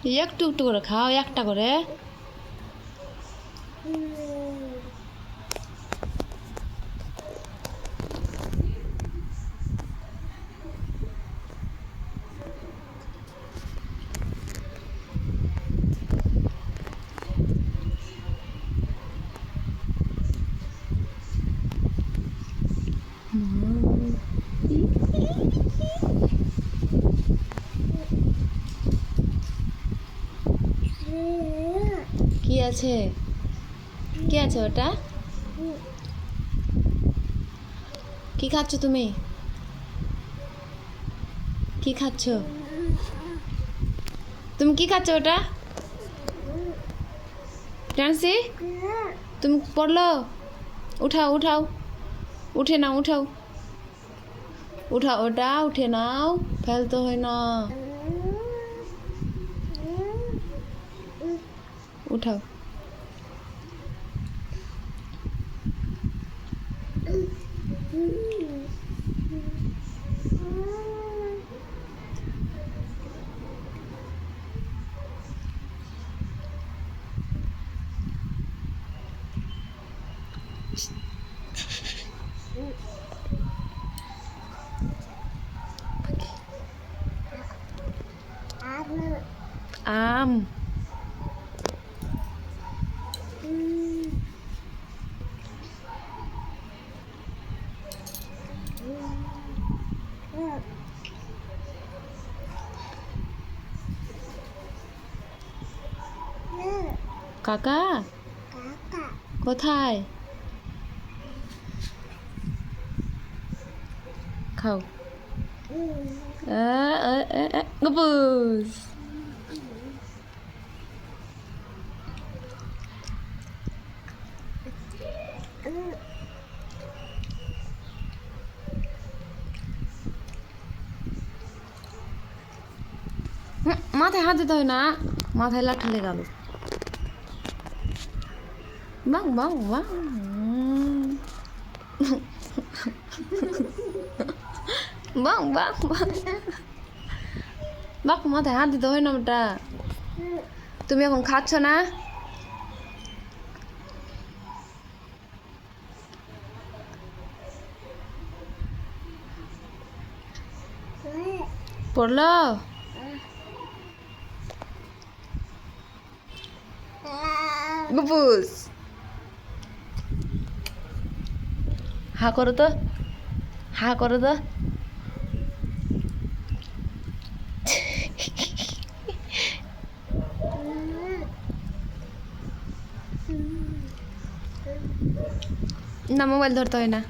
একটু একটু করে খাও, একটা করে। কি আছে? কি আছে ওটা? কি খাচ্ছ তুমি? কি খাচ্ছ তুমি? কি খাচ্ছ ওটা? ট্যান্সি, তুমি পড়লো? উঠাও উঠাও, উঠে নাও, উঠাও উঠাও, ওটা উঠে নাও, ফেলতে হয় না। উঠাও। আম। কাকা কোথায়? খাও। গপুস। মাথায় হাত দিতে হয় না, মাথায় লাঠি লেগাল। বাং বাং বাং। বাং বাং বাং। বাক, মাথায় হাত দিতে হয় না ওটা। তুমি এখন খাচ্ছ না? পড়লো? গপুস, হা করো তো, হা করো তো। না, মোবাইল ধরতে হয় না।